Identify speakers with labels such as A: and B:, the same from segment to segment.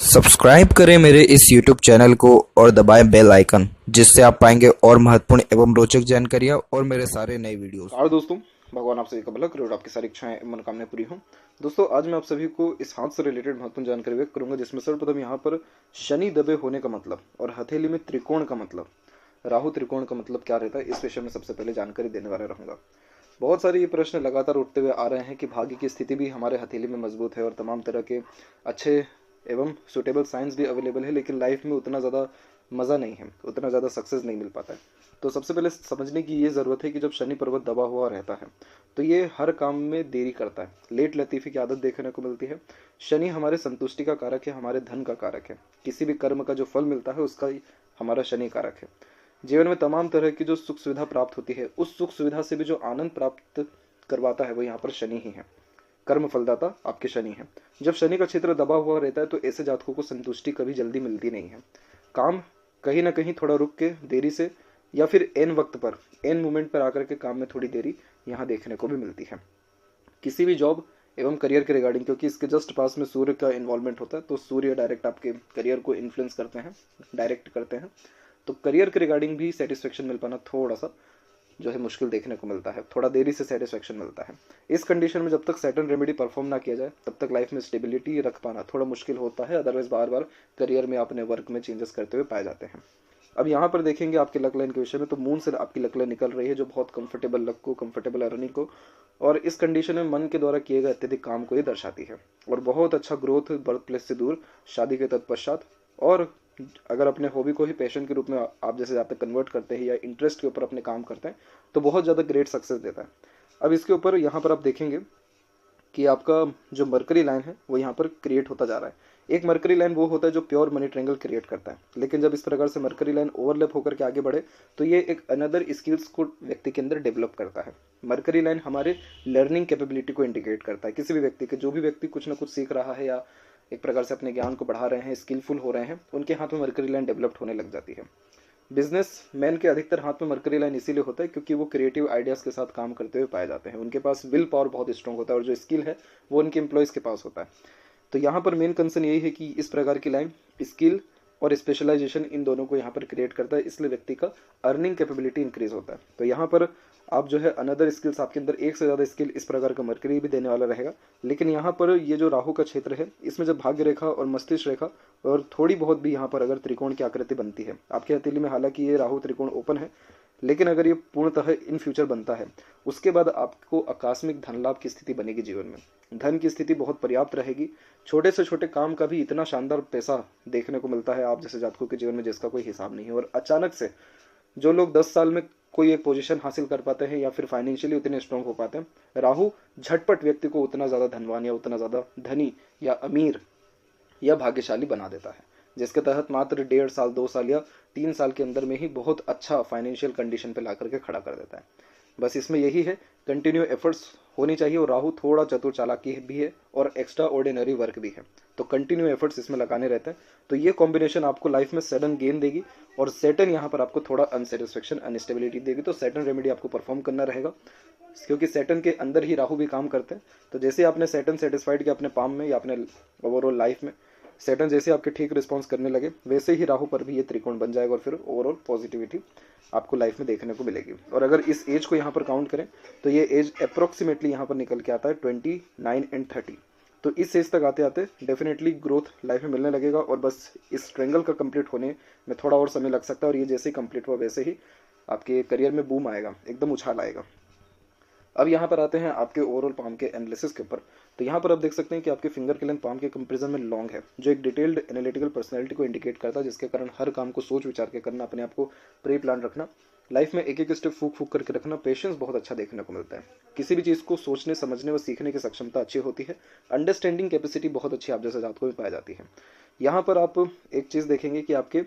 A: Subscribe करें मेरे इस YouTube चैनल को और दबाएं बेल आइकन, जिससे आप पाएंगे और महत्वपूर्ण एवं रोचक जानकारियां और मेरे सारे नए वीडियोस।
B: और दोस्तों, भगवान आप सभी का भला करे और आपकी सारी इच्छाएं मनोकामनाएं पूरी हों। दोस्तों, आज मैं आप सभी को इस हाथ से रिलेटेड महत्वपूर्ण जानकारी व्यक्त करूंगा, जिसमें सर्वप्रथम यहाँ पर शनि दबे होने का मतलब और हथेली में त्रिकोण का मतलब, राहु त्रिकोण का मतलब क्या रहता है, इस विषय में सबसे पहले जानकारी देने वाला रहूंगा। बहुत सारे ये प्रश्न लगातार उठते हुए आ रहे हैं कि भाग्य की स्थिति भी हमारे हथेली में मजबूत है और तमाम तरह के अच्छे एवं सुटेबल साइंस भी अवेलेबल है, लेकिन लाइफ में उतना ज़्यादा मज़ा नहीं है, उतना ज़्यादा सक्सेस नहीं मिल पाता है। तो सबसे पहले समझने की ये ज़रूरत है कि जब शनि पर्वत दबा हुआ रहता है तो ये हर काम में देरी करता है, लेट लतीफ़ी की आदत देखने को मिलती है। शनि हमारे संतुष्टि का कारक है, हमारे धन का कारक है, किसी भी कर्म का जो फल मिलता है उसका हमारा शनि कारक है। जीवन में तमाम तरह की जो सुख सुविधा प्राप्त होती है, उस सुख सुविधा से भी जो आनंद प्राप्त करवाता है वो यहाँ पर शनि ही है। कर्म फलदाता आपके शनि है। जब शनि का क्षेत्र दबा हुआ रहता है तो ऐसे जातकों को संतुष्टि कभी जल्दी मिलती नहीं है। काम कहीं ना कहीं थोड़ा रुक के देरी से या फिर एन वक्त पर, एन मोमेंट पर आकर के काम में थोड़ी देरी यहाँ देखने को भी मिलती है। किसी भी जॉब एवं करियर के रिगार्डिंग, क्योंकि इसके जस्ट पास में सूर्य का इन्वॉल्वमेंट होता है, तो सूर्य डायरेक्ट आपके करियर को इन्फ्लुएंस करते हैं, डायरेक्ट करते हैं। तो करियर के रिगार्डिंग भी सेटिस्फेक्शन मिल पाना थोड़ा सा जो है मुश्किल देखने को मिलता है, थोड़ा देरी से सेटिस्फेक्शन मिलता है। इस कंडीशन में जब तक सैटर्न रेमेडी परफॉर्म ना किया जाए तब तक लाइफ में स्टेबिलिटी रख पाना थोड़ा मुश्किल होता है। अदरवाइज बार बार करियर में अपने वर्क में चेंजेस करते हुए पाए जाते हैं। अब यहाँ पर देखेंगे आपके लक लाइन के विषय में, तो मून से आपकी लक लाइन निकल रही है जो बहुत कंफर्टेबल लक को, कंफर्टेबल अर्निंग को और इस कंडीशन में मन के द्वारा किए गए अत्यधिक काम को ये दर्शाती है। और बहुत अच्छा ग्रोथ बर्थ प्लेस से दूर, शादी के तत्पश्चात, और अगर अपने हॉबी को ही पैशन के रूप में आप जैसे जाते कन्वर्ट करते हैं या इंटरेस्ट के ऊपर अपने काम करते हैं तो बहुत ज़्यादा ग्रेट सक्सेस देता है। अब इसके ऊपर यहाँ पर आप देखेंगे कि आपका जो मरकरी लाइन है वो यहाँ पर क्रिएट होता जा रहा है। एक मरकरी लाइन वो होता है जो प्योर मनी ट्रायंगल क्रिएट करता है, लेकिन जब इस प्रकार से मरकरी लाइन ओवरलैप होकर के आगे बढ़े तो ये एक अनदर स्किल्स को व्यक्ति के अंदर डेवलप करता है। मरकरी लाइन हमारे लर्निंग कैपेबिलिटी को इंडिकेट करता है। किसी भी व्यक्ति के, जो भी व्यक्ति कुछ ना कुछ सीख रहा है या एक प्रकार से अपने ज्ञान को बढ़ा रहे हैं, स्किलफुल हो रहे हैं, उनके हाथ में मरकरी लाइन डेवलप्ड होने लग जाती है। बिजनेस मैन के अधिकतर हाथ में मरकरी लाइन इसीलिए होता है क्योंकि वो क्रिएटिव आइडियाज़ के साथ काम करते हुए पाए जाते हैं। उनके पास विल पावर बहुत स्ट्रॉन्ग होता है और जो स्किल है वो उनके एम्प्लॉयज़ के पास होता है। तो यहाँ पर मेन कंसर्न यही है कि इस प्रकार की लाइन स्किल और स्पेशलाइजेशन इन दोनों को यहाँ पर क्रिएट करता है, इसलिए व्यक्ति का अर्निंग कैपेबिलिटी इंक्रीज होता है। तो यहाँ पर आप जो है अनदर स्किल्स, आपके अंदर एक से ज़्यादा स्किल इस प्रकार का मरकरी भी देने वाला रहेगा। लेकिन यहाँ पर ये जो राहु का क्षेत्र है, इसमें जब भाग्य रेखा और मस्तिष्क रेखा और थोड़ी बहुत भी यहाँ पर अगर त्रिकोण की आकृति बनती है आपकी हथेली में, हालांकि ये राहु त्रिकोण ओपन है, लेकिन अगर ये पूर्णतः इन फ्यूचर बनता है उसके बाद आपको आकस्मिक धन लाभ की स्थिति बनेगी। जीवन में धन की स्थिति बहुत पर्याप्त रहेगी। छोटे से छोटे काम का भी इतना शानदार पैसा देखने को मिलता है आप जैसे जातकों के जीवन में जिसका कोई हिसाब नहीं है। और अचानक से जो लोग 10 साल में कोई एक पोजीशन हासिल कर पाते हैं या फिर फाइनेंशियली उतने स्ट्रांग हो पाते हैं, राहु झटपट व्यक्ति को उतना ज़्यादा धनवान या उतना ज़्यादा धनी या अमीर या भाग्यशाली बना देता है, जिसके तहत मात्र 1.5 साल, 2 साल या 3 साल के अंदर में ही बहुत अच्छा फाइनेंशियल कंडीशन पे ला करके खड़ा कर देता है। बस इसमें यही है, कंटिन्यू एफर्ट्स होनी चाहिए। और राहु थोड़ा चतुर चालाकी भी है और एक्स्ट्रा ऑर्डिनरी वर्क भी है, तो कंटिन्यू एफर्ट्स इसमें लगाने रहते हैं। तो ये कॉम्बिनेशन आपको लाइफ में सडन गेन देगी और सैटर्न यहाँ पर आपको थोड़ा अनसेटिस्फेक्शन, अनस्टेबिलिटी देगी। तो सैटर्न रेमेडी आपको परफॉर्म करना रहेगा, क्योंकि सैटर्न के अंदर ही राहु भी काम करते हैं। तो जैसे आपने सैटर्न सेटिस्फाइड किया अपने पाम में या अपने ओवरऑल लाइफ में, सैटर्न जैसे आपके ठीक रिस्पॉन्स करने लगे वैसे ही राहु पर भी ये त्रिकोण बन जाएगा और फिर ओवरऑल पॉजिटिविटी आपको लाइफ में देखने को मिलेगी। और अगर इस एज को यहाँ पर काउंट करें तो ये एज अप्रोक्सीमेटली यहाँ पर निकल के आता है 29 एंड 30। तो इस एज तक आते आते डेफिनेटली ग्रोथ लाइफ में मिलने लगेगा और बस इस ट्रेंगल का कंप्लीट होने में थोड़ा और समय लग सकता है। और ये जैसे ही कंप्लीट हुआ वैसे ही आपके करियर में बूम आएगा, एकदम उछाल आएगा। अब यहाँ पर आते हैं आपके ओवरऑल पाम के एनालिसिस के ऊपर। तो यहाँ पर आप देख सकते हैं कि आपके फिंगर के लेंथ पाम के कंपेरिजन में लॉन्ग है, जो एक डिटेल्ड एनालिटिकल पर्सनैलिटी को इंडिकेट करता है, जिसके कारण हर काम को सोच विचार के करना, अपने आप को प्री प्लान रखना, लाइफ में एक एक स्टेप फूक फूक करके रखना, पेशेंस बहुत अच्छा देखने को मिलता है। किसी भी चीज़ को सोचने, समझने व सीखने की सक्षमता अच्छी होती है। अंडरस्टैंडिंग कैपेसिटी बहुत अच्छी आप जैसे जातकों में पाई जाती है। यहाँ पर आप एक चीज़ देखेंगे कि आपके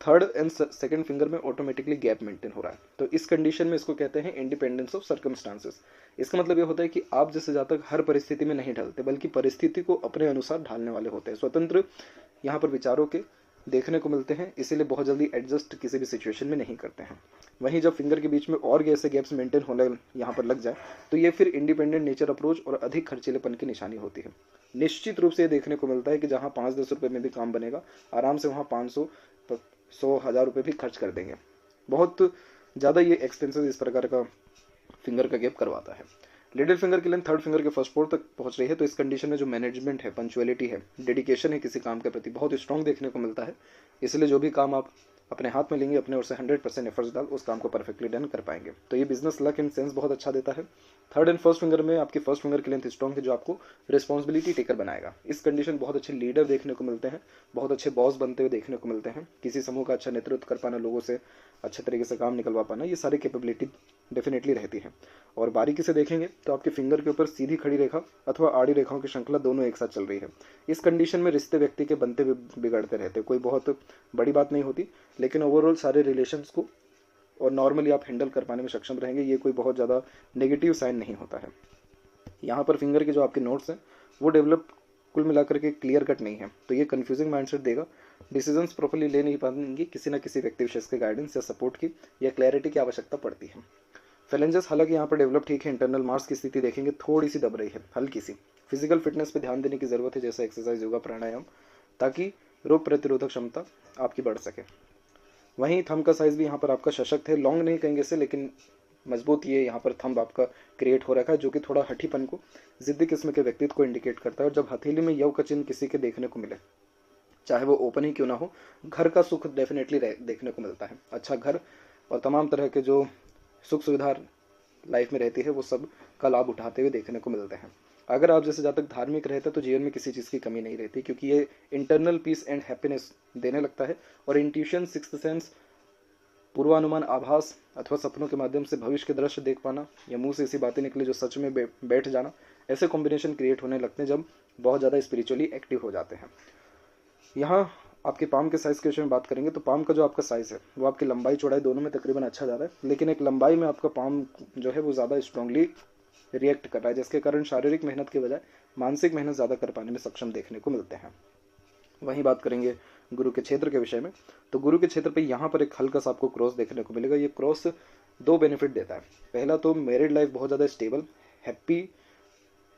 B: थर्ड एंड सेकंड फिंगर में ऑटोमेटिकली गैप मेंटेन हो रहा है। तो इस कंडीशन में इसको कहते हैं इंडिपेंडेंस ऑफ सर्कमस्टांसेस। इसका मतलब ये होता है कि आप जैसे जातक हर परिस्थिति में नहीं ढलते, बल्कि परिस्थिति को अपने अनुसार ढालने वाले होते हैं, स्वतंत्र यहाँ पर विचारों के देखने को मिलते हैं, इसीलिए बहुत जल्दी एडजस्ट किसी भी सिचुएशन में नहीं करते हैं। वहीं जब फिंगर के बीच में और ऐसे गैप्स मेंटेन होने यहाँ पर लग जाए तो ये फिर इंडिपेंडेंट नेचर अप्रोच और अधिक खर्चीलेपन की निशानी होती है। निश्चित रूप से ये देखने को मिलता है कि जहाँ 5-10 रुपये में भी काम बनेगा, आराम से वहाँ 500, 100, 1000 रुपये भी खर्च कर देंगे। बहुत ज़्यादा ये एक्सपेंसिव इस प्रकार का फिंगर का गैप करवाता है। लिटिल फिंगर की लेंथ थर्ड फिंगर के फर्स्ट पोर तक पहुंच रही है, तो इस कंडीशन में जो मैनेजमेंट है, पंचुअलिटी है, डेडिकेशन है किसी काम के प्रति, बहुत स्ट्रॉन्ग देखने को मिलता है। इसलिए जो भी काम आप अपने हाथ में लेंगे, अपने ओर से 100% एफर्ट्स डाल उस काम को परफेक्टली डन कर पाएंगे। तो ये बिजनेस लक एंड सेंस बहुत अच्छा देता है। थर्ड एंड फर्स्ट फिंगर में आपकी फर्स्ट फिंगर की लेंथ स्ट्रॉन्ग है, जो आपको रिस्पॉन्सिबिलिटी टेकर बनाएगा। इस कंडीशन बहुत अच्छे लीडर देखने को मिलते हैं, बहुत अच्छे बॉस बनते हुए देखने को मिलते हैं। किसी समूह का अच्छा नेतृत्व कर पाना, लोगों से अच्छे तरीके से काम निकलवा पाना, ये सारी कैपेबिलिटी डेफिनेटली रहती है। और बारीकी से देखेंगे तो आपके फिंगर के ऊपर सीधी खड़ी रेखा अथवा आड़ी रेखाओं की श्रृंखला दोनों एक साथ चल रही है। इस कंडीशन में रिश्ते व्यक्ति के बनते बिगड़ते रहते हैं। कोई बहुत बड़ी बात नहीं होती, लेकिन ओवरऑल सारे रिलेशंस को और नॉर्मली आप हैंडल कर पाने में सक्षम रहेंगे। ये कोई बहुत ज़्यादा नेगेटिव साइन नहीं होता है। यहाँ पर फिंगर के जो आपके नोट्स हैं वो डेवलप कुल मिलाकर के क्लियर कट नहीं है, तो ये कंफ्यूजिंग माइंडसेट देगा। डिसीजंस प्रॉपर्ली ले नहीं पाएंगे, किसी न किसी व्यक्ति विशेष के गाइडेंस या सपोर्ट की या क्लैरिटी की आवश्यकता पड़ती है। फेलेंजेस हालांकि यहाँ पर डेवलप ठीक है। इंटरनल मार्क्स की स्थिति देखेंगे थोड़ी सी दब रही है, हल्की सी। फिजिकल फिटनेस पे ध्यान देने की जरूरत है, जैसे एक्सरसाइज, योगा, प्राणायाम, ताकि रोग प्रतिरोधक क्षमता आपकी बढ़ सके। वहीं थंब का साइज भी यहाँ पर आपका सशक्त है, लॉन्ग नहीं कहेंगे इसे, लेकिन मजबूत ये यहाँ पर थंब आपका क्रिएट हो रखा है, जो कि थोड़ा हठीपन को, जिद्दी किस्म के व्यक्तित्व को इंडिकेट करता है। और जब हथेली में यव का चिन्ह किसी के देखने को मिले, चाहे वो ओपन ही क्यों ना हो, घर का सुख डेफिनेटली देखने को मिलता है। अच्छा घर और तमाम तरह के जो सुख सुविधा लाइफ में रहती है वो सब का लाभ उठाते हुए देखने को मिलते हैं। अगर आप जैसे जहाँ तक धार्मिक रहते हैं तो जीवन में किसी चीज़ की कमी नहीं रहती, क्योंकि ये इंटरनल पीस एंड हैप्पीनेस देने लगता है। और इंट्यूशन, सिक्स्थ सेंस, पूर्वानुमान, आभास अथवा सपनों के माध्यम से भविष्य के दृश्य देख पाना, या मुंह से ऐसी बातें निकले जो सच में बैठ जाना, ऐसे कॉम्बिनेशन क्रिएट होने लगते हैं जब बहुत ज़्यादा स्पिरिचुअली एक्टिव हो जाते हैं। यहाँ आपके पाम के साइज़ के विषय में बात करेंगे तो पाम का जो आपका साइज़ है वो आपकी लंबाई चौड़ाई दोनों में तकरीबन अच्छा जा रहा है, लेकिन एक लंबाई में आपका पाम जो है वो ज़्यादा स्ट्रांगली रिएक्ट कर रहा है, जिसके कारण शारीरिक मेहनत के बजाय मानसिक मेहनत ज़्यादा कर पाने में सक्षम देखने को मिलते हैं। वहीं बात करेंगे गुरु के क्षेत्र के विषय में, तो गुरु के क्षेत्र पे यहाँ पर एक हल्का सा आपको क्रॉस देखने को मिलेगा। ये क्रॉस दो बेनिफिट देता है। पहला तो मैरिड लाइफ बहुत ज़्यादा स्टेबल, हैप्पी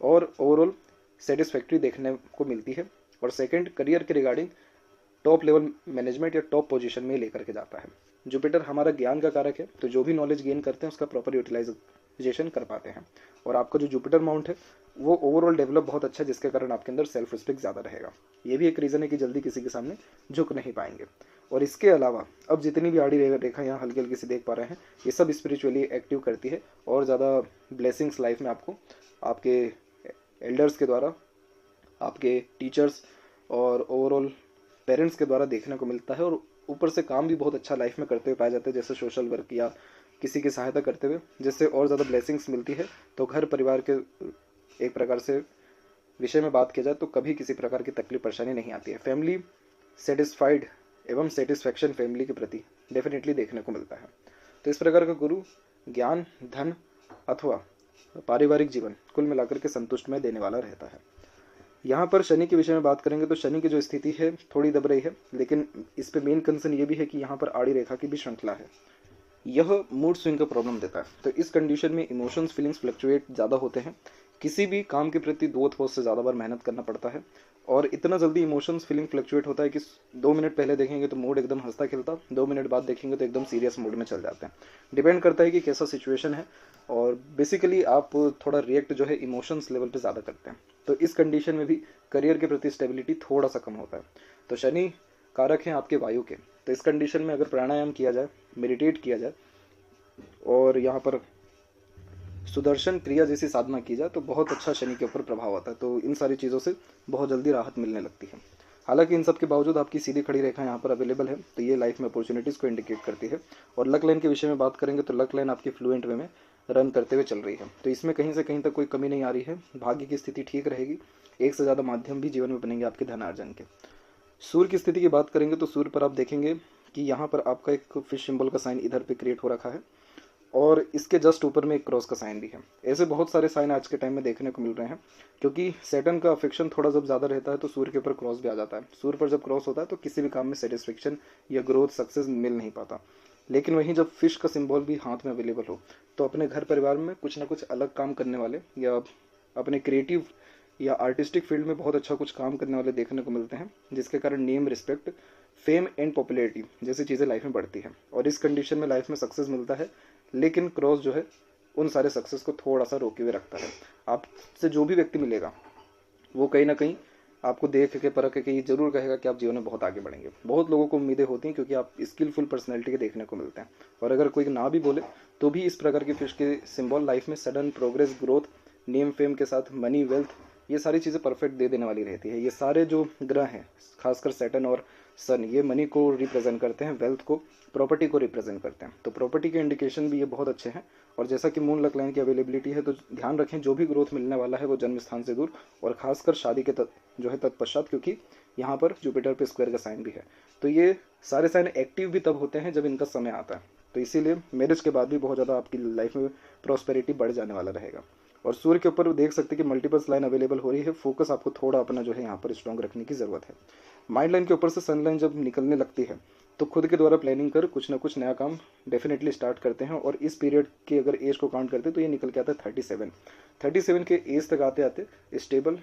B: और ओवरऑल सेटिस्फैक्ट्री देखने को मिलती है। और सेकंड, करियर के रिगार्डिंग टॉप लेवल मैनेजमेंट या टॉप पोजीशन में लेकर के जाता है। जुपिटर हमारा ज्ञान का कारक है, तो जो भी नॉलेज गेन करते हैं उसका प्रॉपर यूटिलाइजेशन कर पाते हैं। और आपका जो जुपिटर माउंट है वो ओवरऑल डेवलप बहुत अच्छा है, जिसके कारण आपके अंदर सेल्फ रिस्पेक्ट ज़्यादा रहेगा। ये भी एक रीज़न है कि जल्दी किसी के सामने झुक नहीं पाएंगे। और इसके अलावा अब जितनी भी आड़ी रेखा यहाँ हल्की हल्की सी देख पा रहे हैं, ये सब स्पिरिचुअली एक्टिव करती है और ज़्यादा ब्लेसिंग्स लाइफ में आपको आपके एल्डर्स के द्वारा, आपके टीचर्स और ओवरऑल पेरेंट्स के द्वारा देखने को मिलता है। और ऊपर से काम भी बहुत अच्छा लाइफ में करते हुए पाए जाते हैं, जैसे सोशल वर्क या किसी की सहायता करते हुए, जिससे और ज़्यादा ब्लेसिंग्स मिलती है। तो घर परिवार के एक प्रकार से विषय में बात की जाए तो कभी किसी प्रकार की तकलीफ परेशानी नहीं आती है। फैमिली सेटिस्फाइड एवं सेटिस्फैक्शन फैमिली के प्रति डेफिनेटली देखने को मिलता है। तो इस प्रकार का गुरु ज्ञान, धन अथवा पारिवारिक जीवन कुल मिलाकर के संतुष्टमय देने वाला रहता है। यहाँ पर शनि के विषय में बात करेंगे तो शनि की जो स्थिति है थोड़ी दब रही है, लेकिन इस पे मेन कंसर्न ये भी है कि यहाँ पर आड़ी रेखा की भी श्रृंखला है। यह मूड स्विंग का प्रॉब्लम देता है। तो इस कंडीशन में इमोशंस, फीलिंग्स फ्लक्चुएट ज़्यादा होते हैं। किसी भी काम के प्रति 2 से ज़्यादा बार मेहनत करना पड़ता है और इतना जल्दी इमोशंस, फीलिंग फ्लक्चुएट होता है कि 2 मिनट पहले देखेंगे तो मूड एकदम हंसता खिलता, 2 मिनट बाद देखेंगे तो एकदम सीरियस मूड में चल जाते हैं। डिपेंड करता है कि कैसा सिचुएशन है और बेसिकली आप थोड़ा रिएक्ट जो है इमोशंस लेवल पे ज़्यादा करते हैं। तो इस कंडीशन में भी करियर के प्रति स्टेबिलिटी थोड़ा सा कम होता है। तो शनि कारक हैं आपके वायु के, तो इस कंडीशन में अगर प्राणायाम किया जाए, मेडिटेट किया जाए और यहाँ पर सुदर्शन क्रिया जैसी साधना की जाए तो बहुत अच्छा शनि के ऊपर प्रभाव आता है। तो इन सारी चीज़ों से बहुत जल्दी राहत मिलने लगती है। हालांकि इन सब के बावजूद आपकी सीधी खड़ी रेखा यहाँ पर अवेलेबल है, तो ये लाइफ में अपॉर्चुनिटीज़ को इंडिकेट करती है। और लक लाइन के विषय में बात करेंगे तो लक लाइन आपकी फ्लुएंट वे में रन करते हुए चल रही है, तो इसमें कहीं से कहीं तक कोई कमी नहीं आ रही है। भाग्य की स्थिति ठीक रहेगी, एक से ज़्यादा माध्यम भी जीवन में बनेंगे आपके धनार्जन के। सूर्य की स्थिति की बात करेंगे तो सूर्य पर आप देखेंगे कि यहाँ पर आपका एक फिश सिंबल का साइन इधर पे क्रिएट हो रखा है और इसके जस्ट ऊपर में एक क्रॉस का साइन भी है। ऐसे बहुत सारे साइन आज के टाइम में देखने को मिल रहे हैं, क्योंकि सैटर्न का अफेक्शन थोड़ा जब ज़्यादा रहता है तो सूर्य के ऊपर क्रॉस भी आ जाता है। सूर्य पर जब क्रॉस होता है तो किसी भी काम में सेटिस्फेक्शन या ग्रोथ सक्सेस मिल नहीं पाता। लेकिन वहीं जब फिश का सिंबल भी हाथ में अवेलेबल हो तो अपने घर परिवार में कुछ ना कुछ अलग काम करने वाले या अपने क्रिएटिव या आर्टिस्टिक फील्ड में बहुत अच्छा कुछ काम करने वाले देखने को मिलते हैं, जिसके कारण name, respect, fame and popularity जैसी चीज़ें लाइफ में बढ़ती हैं। और इस कंडीशन में लाइफ में सक्सेस मिलता है, लेकिन क्रॉस जो है उन सारे सक्सेस को थोड़ा सा रोके हुए रखता है। आपसे जो भी व्यक्ति मिलेगा वो कहीं ना कहीं आपको देख के परख के ये जरूर कहेगा कि आप जीवन में बहुत आगे बढ़ेंगे। बहुत लोगों को उम्मीदें होती हैं क्योंकि आप स्किलफुल पर्सनैलिटी के देखने को मिलते हैं। और अगर कोई ना भी बोले तो भी इस प्रकार के फिश के सिंबल लाइफ में sudden progress, growth, name, fame के साथ मनी, वेल्थ, ये सारी चीज़ें परफेक्ट दे देने वाली रहती है। ये सारे जो ग्रह हैं, खासकर सैटर्न और सन, ये मनी को रिप्रेजेंट करते हैं, वेल्थ को, प्रॉपर्टी को रिप्रेजेंट करते हैं। तो प्रॉपर्टी के इंडिकेशन भी ये बहुत अच्छे हैं। और जैसा कि मून लक लाइन की अवेलेबिलिटी है तो ध्यान रखें जो भी ग्रोथ मिलने वाला है वो जन्म स्थान से दूर और खासकर शादी के जो है तत्पश्चात, क्योंकि यहाँ पर जुपिटर पे स्क्वायर का साइन भी है। तो ये सारे साइन एक्टिव भी तब होते हैं जब इनका समय आता है। तो इसीलिए मैरिज के बाद भी बहुत ज़्यादा आपकी लाइफ में प्रॉस्पेरिटी बढ़ जाने वाला रहेगा। और सूर्य के ऊपर देख सकते हैं कि मल्टीपल्स लाइन अवेलेबल हो रही है। फोकस आपको थोड़ा अपना जो है यहाँ पर स्ट्रॉन्ग रखने की ज़रूरत है। माइंड लाइन के ऊपर से सन लाइन जब निकलने लगती है तो खुद के द्वारा प्लानिंग कर कुछ ना कुछ नया काम डेफिनेटली स्टार्ट करते हैं। और इस पीरियड की अगर एज को काउंट करते हैं तो ये निकल के आता है 37 के एज तक आते आते स्टेबल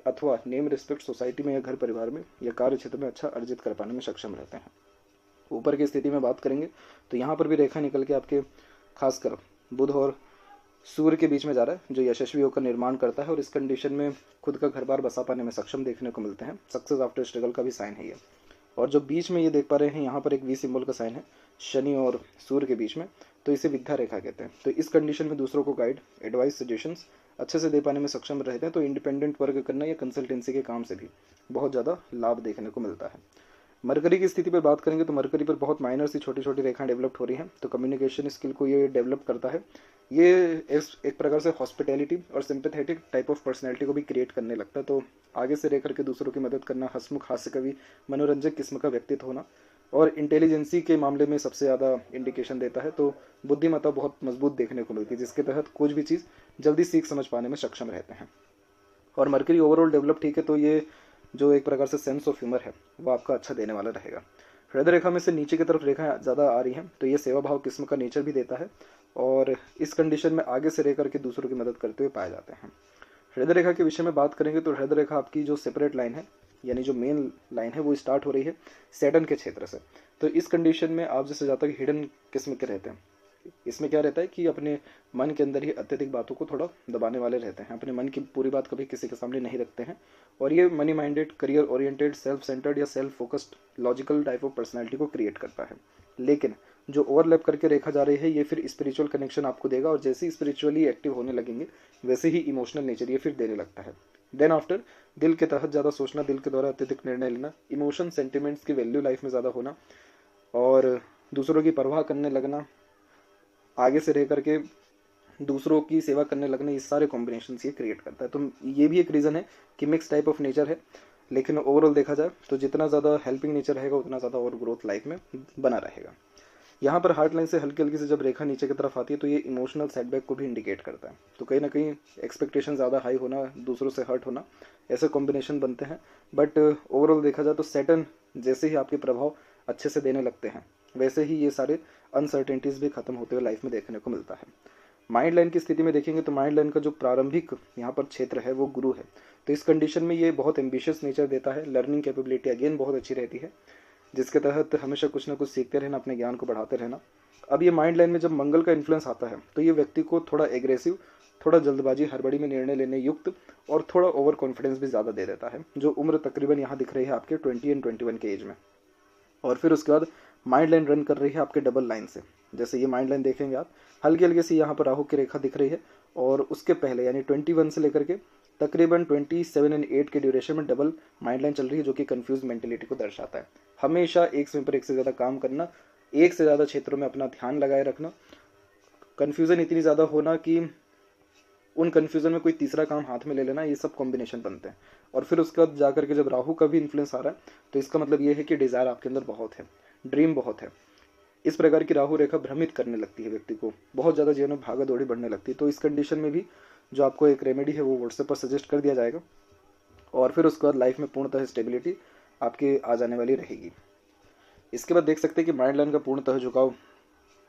B: अथवा नेम, रिस्पेक्ट सोसाइटी में या घर परिवार में या कार्य क्षेत्र में अच्छा अर्जित कर पाने में सक्षम रहते हैं। ऊपर की स्थिति में बात करेंगे तो यहाँ पर भी रेखा निकल के आपके खासकर बुध और सूर्य के बीच में जा रहा है, जो यशस्वी होकर निर्माण करता है और इस कंडीशन में खुद का घर बार बसा पाने में सक्षम देखने को मिलते हैं। सक्सेस आफ्टर स्ट्रगल का भी साइन है ये। और जो बीच में ये देख पा रहे हैं यहाँ पर एक वी सिंबल का साइन है शनि और सूर्य के बीच में, तो इसे विद्या रेखा कहते हैं। तो इस कंडीशन में दूसरों को गाइड, एडवाइस, सजेशंस अच्छे से दे पाने में सक्षम रहते हैं। तो इंडिपेंडेंट वर्क करना या कंसल्टेंसी के काम से भी बहुत ज़्यादा लाभ देखने को मिलता है। मरकरी की स्थिति पर बात करेंगे तो मरकरी पर बहुत माइनर सी छोटी छोटी रेखाएं डेवलप हो रही हैं। तो कम्युनिकेशन स्किल को ये डेवलप करता है। ये एक प्रकार से हॉस्पिटैलिटी और सिंपैथेटिक टाइप ऑफ पर्सनैलिटी को भी क्रिएट करने लगता है। तो आगे से रह करके दूसरों की मदद करना, हंसमुख, हास्य कवि, मनोरंजक किस्म का व्यक्तित्व होना और इंटेलिजेंसी के मामले में सबसे ज़्यादा इंडिकेशन देता है। तो बुद्धिमत्ता बहुत मजबूत देखने को मिलती है, जिसके तहत कुछ भी चीज़ जल्दी सीख समझ पाने में सक्षम रहते हैं। और मरकरी ओवरऑल डेवलप ठीक है तो ये जो एक प्रकार से सेंस ऑफ ह्यूमर है वो आपका अच्छा देने वाला रहेगा। हृदय रेखा में से नीचे की तरफ रेखा ज़्यादा आ रही हैं तो ये सेवा भाव किस्म का नेचर भी देता है और इस कंडीशन में आगे से रह करके दूसरों की मदद करते हुए पाए जाते हैं। हृदय रेखा के विषय में बात करेंगे तो हृदय रेखा आपकी जो सेपरेट लाइन है, यानी जो मेन लाइन है, वो स्टार्ट हो रही है सैटर्न के क्षेत्र से। तो इस कंडीशन में आप जैसे ज़्यादा हिडन किस्म के रहते हैं। इसमें क्या रहता है कि अपने मन के अंदर ही अत्यधिक बातों को थोड़ा दबाने वाले रहते हैं, अपने मन की पूरी बात कभी किसी के सामने नहीं रखते हैं। और ये money minded, career oriented, self centred या self focused, logical type of personality को क्रिएट करता है। लेकिन जो ओवरलैप करके रेखा जा रही है ये फिर स्पिरिचुअल कनेक्शन आपको देगा और जैसे ही स्पिरिचुअली एक्टिव होने लगेंगे वैसे ही इमोशनल नेचर ये फिर देने लगता है। देन आफ्टर दिल के तहत ज़्यादा सोचना, दिल के द्वारा अत्यधिक निर्णय लेना, इमोशन, सेंटिमेंट्स की वैल्यू लाइफ में ज़्यादा होना और दूसरों की परवाह करने लगना, आगे से रह करके दूसरों की सेवा करने लगना, ये सारे कॉम्बिनेशन ये क्रिएट करता है। तो ये भी एक रीज़न है कि मिक्स टाइप ऑफ नेचर है। लेकिन ओवरऑल देखा जाए तो जितना ज़्यादा हेल्पिंग नेचर रहेगा उतना ज़्यादा और ग्रोथ लाइफ में बना रहेगा। यहाँ पर हार्ट लाइन से हल्की हल्की से जब रेखा नीचे की तरफ आती है तो ये इमोशनल सेटबैक को भी इंडिकेट करता है। तो कहीं ना कहीं एक्सपेक्टेशन ज़्यादा हाई होना, दूसरों से हर्ट होना, ऐसे कॉम्बिनेशन बनते हैं। बट ओवरऑल देखा जाए तो सैटर्न जैसे ही आपके प्रभाव अच्छे से देने लगते हैं वैसे ही ये सारे अनसर्टेनिटीज़ भी खत्म होते हुए लाइफ में देखने को मिलता है। माइंड लाइन की स्थिति में देखेंगे तो माइंड लाइन का जो प्रारंभिक यहाँ पर क्षेत्र है वो गुरु है। तो इस कंडीशन में ये बहुत एम्बिशियस नेचर देता है। लर्निंग कैपेबिलिटी अगेन बहुत अच्छी रहती है, जिसके तहत हमेशा कुछ ना कुछ सीखते रहना, अपने ज्ञान को बढ़ाते रहना। अब ये माइंड लाइन में जब मंगल का इन्फ्लुएंस आता है तो ये व्यक्ति को थोड़ा एग्रेसिव, थोड़ा जल्दबाजी, हड़बड़ी में निर्णय लेने युक्त और थोड़ा ओवर कॉन्फिडेंस भी ज़्यादा दे देता है, जो उम्र तकरीबन यहाँ दिख रही है आपके 20 और 21 के एज में। और फिर उसके बाद माइंड लाइन रन कर रही है आपके डबल लाइन से। जैसे ये माइंड लाइन देखेंगे आप, हल्की हल्की सी यहाँ पर राहु की रेखा दिख रही है और उसके पहले यानी 21 से लेकर के तकरीबन 27 और 8 के ड्यूरेशन में डबल माइंड लाइन चल रही है, जो कि कंफ्यूज मेंटेलिटी को दर्शाता है। हमेशा एक समय पर एक से ज़्यादा काम करना, एक से ज़्यादा क्षेत्रों में अपना ध्यान लगाए रखना, कन्फ्यूज़न इतनी ज़्यादा होना कि उन कन्फ्यूज़न में कोई तीसरा काम हाथ में ले लेना, ये सब कॉम्बिनेशन बनते हैं। और फिर उसके बाद जाकर के जब राहु का भी इन्फ्लुएंस आ रहा है तो इसका मतलब ये है कि डिज़ायर आपके अंदर बहुत है, ड्रीम बहुत है, इस प्रकार की राहु रेखा भ्रमित करने लगती है व्यक्ति को, बहुत ज़्यादा जीवन में भागा दौड़ी बढ़ने लगती है। तो इस कंडीशन में भी जो आपको एक रेमेडी है वो व्हाट्सएप पर सजेस्ट कर दिया जाएगा, और फिर उसके बाद लाइफ में पूर्णतः स्टेबिलिटी आपके आ जाने वाली रहेगी। इसके बाद देख सकते हैं कि माइंड लाइन का पूर्णतः झुकाव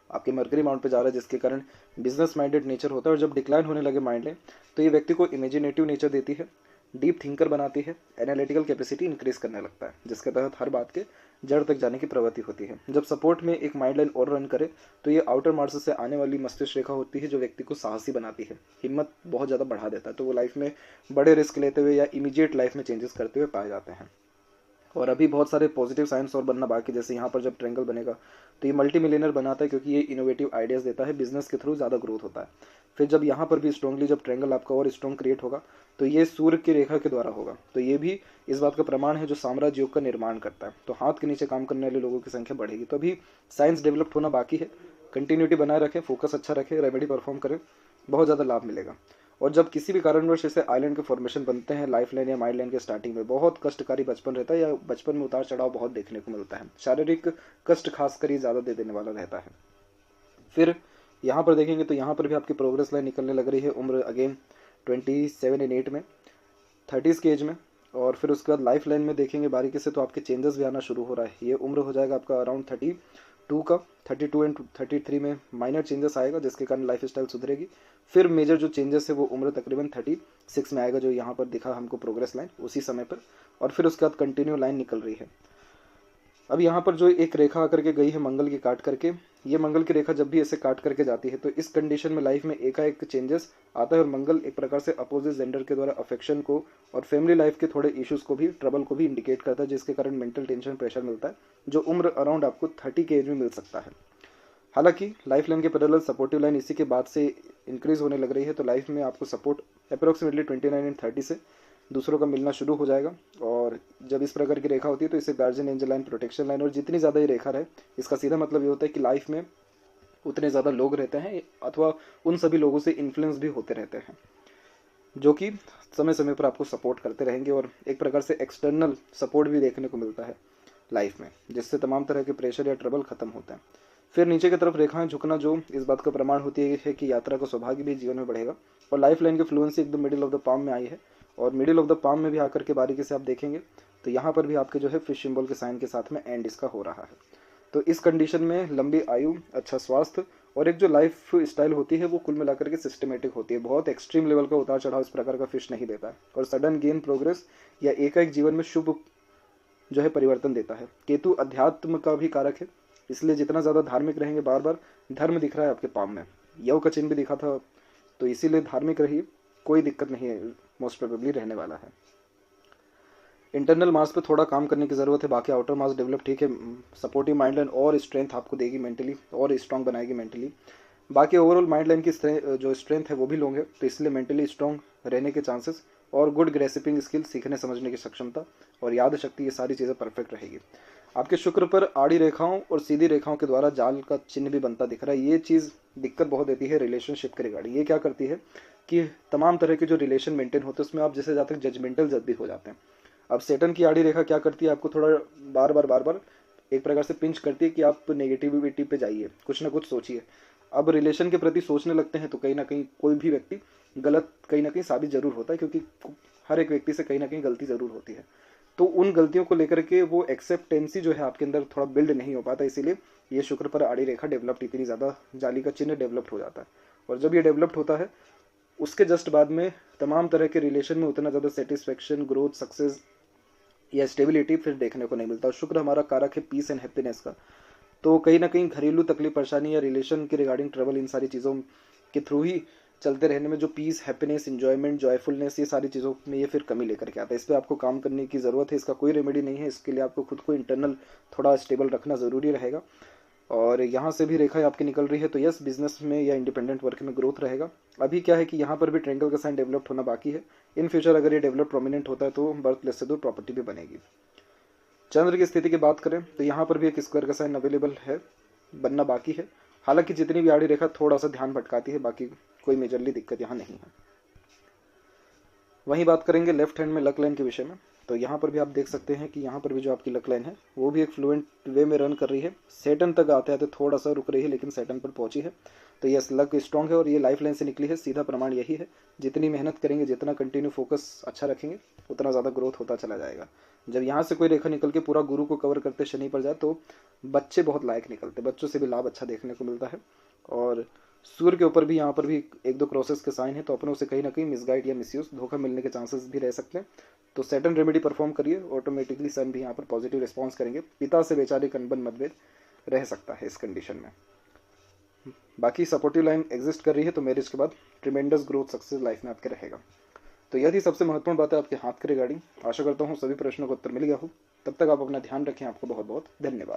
B: आपके मरकरी माउंट पे जा रहा है, जिसके कारण बिजनेस माइंडेड नेचर होता है। और जब डिक्लाइन होने लगे माइंड लाइन तो ये व्यक्ति को इमेजिनेटिव नेचर देती है, डीप थिंकर बनाती है, एनालिटिकल कैपेसिटी इंक्रीज करने लगता है, जिसके तहत हर बात के जड़ तक जाने की प्रवृत्ति होती है। जब सपोर्ट में एक माइंड लाइन और रन करे तो ये आउटर मार्स से आने वाली मस्तिष्क रेखा होती है, जो व्यक्ति को साहसी बनाती है, हिम्मत बहुत ज़्यादा बढ़ा देता है। तो वो लाइफ में बड़े रिस्क लेते हुए या इमीडिएट लाइफ में चेंजेस करते हुए पाए जाते हैं। और अभी बहुत सारे पॉजिटिव साइंस और बनना बाकी, जैसे यहाँ पर जब ट्रायंगल बनेगा तो ये मल्टी मिलियनर बनाता है, क्योंकि ये इनोवेटिव आइडियाज़ देता है, बिजनेस के थ्रू ज़्यादा ग्रोथ होता है। फिर जब यहाँ पर भी स्ट्रॉन्गली जब ट्रायंगल आपका और स्ट्रॉन्ग क्रिएट होगा तो ये सूर्य की रेखा के द्वारा होगा। तो ये भी इस बात का प्रमाण है जो साम्राज्य योग का निर्माण करता है। तो हाथ के नीचे काम करने वाले लोगों की संख्या बढ़ेगी। तो अभी साइंस डेवलप होना बाकी है। कंटिन्यूटी बनाए रखें, फोकस अच्छा रखें, रेमेडी परफॉर्म करें, बहुत ज़्यादा लाभ मिलेगा। और जब किसी भी कारणवश ऐसे आइलैंड के फॉर्मेशन बनते हैं लाइफ लाइन या माइंड लाइन के स्टार्टिंग में, बहुत कष्टकारी बचपन रहता है, या बचपन में उतार चढ़ाव बहुत देखने को मिलता है। शारीरिक कष्ट खासकर ये ज़्यादा दे देने वाला रहता है। फिर यहाँ पर देखेंगे तो यहाँ पर भी आपकी प्रोग्रेस लाइन निकलने लग रही है। उम्र अगेन 27 एंड 8 में, 30s की एज में। और फिर उसके बाद लाइफ लाइन में देखेंगे बारीकी से तो आपके चेंजेस भी आना शुरू हो रहा है। ये उम्र हो जाएगा आपका अराउंड 32 का, 32 एंड 33 में माइनर चेंजेस आएगा, जिसके कारण लाइफ स्टाइल सुधरेगी। फिर मेजर जो चेंजेस है वो उम्र तकरीबन 36 में आएगा, जो यहाँ पर दिखा हमको प्रोग्रेस लाइन उसी समय पर। और फिर उसके बाद कंटिन्यू लाइन निकल रही है। अब यहाँ पर जो एक रेखा आकर के गई है मंगल की काट करके, ये मंगल की रेखा जब भी ऐसे काट करके जाती है तो इस कंडीशन में लाइफ में एकाएक चेंजेस आता है। और मंगल एक प्रकार से अपोजिट जेंडर के द्वारा अफेक्शन को और फैमिली लाइफ के थोड़े इश्यूज को भी, ट्रबल को भी इंडिकेट करता है, जिसके कारण मेंटल टेंशन प्रेशर मिलता है, जो उम्र अराउंड आपको 30 के एज में मिल सकता है। हालांकि लाइफ लाइन के पैरेलल सपोर्टिव लाइन इसी के बाद से इंक्रीज होने लग रही है। तो लाइफ में आपको सपोर्ट अप्रोक्सीमेटली 29 एंड 30 से दूसरों का मिलना शुरू हो जाएगा। और जब इस प्रकार की रेखा होती है तो इसे guardian angel line, protection line, और जितनी ज़्यादा ये रेखा रहे इसका सीधा मतलब ये होता है कि लाइफ में उतने ज़्यादा लोग रहते हैं, अथवा उन सभी लोगों से इन्फ्लुएंस भी होते रहते हैं, जो कि समय समय पर आपको सपोर्ट करते रहेंगे। और एक प्रकार से एक्सटर्नल सपोर्ट भी देखने को मिलता है लाइफ में, जिससे तमाम तरह के प्रेशर या ट्रबल खत्म होता है। फिर नीचे की तरफ रेखाएं झुकना, जो इस बात का प्रमाण होती है कि यात्रा का सौभाग्य भी जीवन में बढ़ेगा। और लाइफ लाइन की फ्लुएंसी एकदम मिडिल ऑफ द पाम में आई है। और मिडिल ऑफ द पाम में भी आकर के बारीकी से आप देखेंगे तो यहाँ पर भी आपके जो है फिश सिंबल के साइन के साथ में एंड इसका हो रहा है। तो इस कंडीशन में लंबी आयु, अच्छा स्वास्थ्य और एक जो लाइफ स्टाइल होती है वो कुल मिलाकर के सिस्टमेटिक होती है। बहुत एक्सट्रीम लेवल का उतार चढ़ाव इस प्रकार का फिश नहीं देता है। और सडन गेन, प्रोग्रेस या एकाएक जीवन में शुभ जो है परिवर्तन देता है। केतु अध्यात्म का भी कारक है, इसलिए जितना ज़्यादा धार्मिक रहेंगे, बार बार धर्म दिख रहा है आपके पाम में, यव का चिन्ह भी दिखा था, तो इसीलिए धार्मिक रहिए, कोई दिक्कत नहीं है, मोस्ट प्रोबेबली रहने वाला है। इंटरनल मार्स पे थोड़ा काम करने की ज़रूरत है, बाकी आउटर मार्स डेवलप ठीक है। सपोर्टिव माइंड लाइन और स्ट्रेंथ आपको देगी मेंटली, और स्ट्रॉन्ग बनाएगी मेंटली। बाकी ओवरऑल माइंड लाइन की जो स्ट्रेंथ है वो भी लोग है, तो इसलिए मेंटली स्ट्रॉन्ग रहने के चांसेस और गुड ग्रेसिपिंग स्किल, सीखने समझने की सक्षमता और याद शक्ति, ये सारी चीज़ें परफेक्ट रहेगी। आपके शुक्र पर आड़ी रेखाओं और सीधी रेखाओं के द्वारा जाल का चिन्ह भी बनता दिख रहा है। ये चीज़ दिक्कत बहुत देती है रिलेशनशिप के रिगार्डिंग। ये क्या करती है कि तमाम तरह के जो रिलेशन मेंटेन होते हैं उसमें आप जैसे जाते हैं जजमेंटल जज भी हो जाते हैं। अब सेटन की आड़ी रेखा क्या करती है, आपको थोड़ा बार बार एक प्रकार से पिंच करती है कि आप नेगेटिविटी पे जाइए, कुछ ना कुछ सोचिए। अब रिलेशन के प्रति सोचने लगते हैं तो कहीं ना कहीं कोई भी व्यक्ति गलत कहीं ना कहीं साबित जरूर होता है, क्योंकि हर एक व्यक्ति से कहीं ना कहीं गलती जरूर होती है। तो उन गलतियों को लेकर के वो एक्सेप्टेंसी जो है आपके अंदर थोड़ा बिल्ड नहीं हो पाता, इसीलिए ये शुक्र पर आड़ी रेखा डेवलप्ड, इतनी ज़्यादा जाली का चिन्ह डेवलप्ड हो जाता है। और जब ये डेवलप्ड होता है उसके जस्ट बाद में तमाम तरह के रिलेशन में उतना ज़्यादा सेटिस्फेक्शन, ग्रोथ, सक्सेस या स्टेबिलिटी फिर देखने को नहीं मिलता। शुक्र हमारा कारक है पीस एंड हैप्पीनेस का, तो कहीं ना कहीं घरेलू तकलीफ, परेशानी या रिलेशन के रिगार्डिंग ट्रबल, इन सारी चीज़ों के थ्रू ही चलते रहने में जो पीस, हैप्पीनेस, इंजॉयमेंट, जॉयफुलनेस, ये सारी चीज़ों में ये फिर कमी लेकर के आता है। इस पर आपको काम करने की ज़रूरत है, इसका कोई रेमेडी नहीं है। इसके लिए आपको खुद को इंटरनल थोड़ा स्टेबल रखना ज़रूरी रहेगा। और यहाँ से भी रेखा आपकी निकल रही है, तो यस, बिजनेस में या इंडिपेंडेंट वर्क में ग्रोथ रहेगा। अभी क्या है कि यहाँ पर भी ट्रायंगल का साइन डेवलप होना बाकी है। इन फ्यूचर अगर ये डेवलप प्रोमिनेंट होता है तो बर्थ प्लेस से दूर प्रॉपर्टी भी बनेगी। चंद्र की स्थिति की बात करें तो यहाँ पर भी एक स्क्वायर का साइन अवेलेबल है, बनना बाकी है। हालांकि जितनी भी आड़ी रेखा थोड़ा सा ध्यान भटकाती है, बाकी कोई मेजरली दिक्कत यहाँ नहीं है। वहीं बात करेंगे लेफ्ट हैंड में लक लाइन के विषय में, तो यहाँ पर भी आप देख सकते हैं कि यहाँ पर भी जो आपकी लक लाइन है वो भी एक फ्लुएंट वे में रन कर रही है। सैटर्न तक आते आते थोड़ा सा रुक रही है, लेकिन सैटर्न पर पहुंची है। तो यस, लक स्ट्रांग है और ये लाइफ लाइन से निकली है। सीधा प्रमाण यही है, जितनी मेहनत करेंगे, जितना कंटिन्यू फोकस अच्छा रखेंगे, उतना ज़्यादा ग्रोथ होता चला जाएगा। जब यहाँ से कोई रेखा निकल के पूरा गुरु को कवर करते शनि पर जाए तो बच्चे बहुत लायक निकलते, बच्चों से भी लाभ अच्छा देखने को मिलता है। और सूर्य के ऊपर भी यहाँ पर भी एक दो क्रॉसेस के साइन है, तो अपनों से कहीं ना कहीं मिसगाइड या मिसयूज, धोखा मिलने के चांसेस भी रह सकते हैं। तो सैटर्न रेमेडी परफॉर्म करिए, ऑटोमेटिकली सन भी यहाँ पर पॉजिटिव रिस्पॉन्स करेंगे। पिता से बेचारे अनबन मतभेद रह सकता है इस कंडीशन में। बाकी सपोर्टिव लाइन एग्जिस्ट कर रही है, तो मैरिज के बाद ट्रिमेंडस ग्रोथ सक्सेस लाइफ में आपके रहेगा। तो यह थी सबसे महत्वपूर्ण बात है आपके हाथ के रिगार्डिंग। आशा करता हूँ सभी प्रश्नों का उत्तर मिल गया हो। तब तक आप अपना ध्यान रखें। आपको बहुत बहुत धन्यवाद।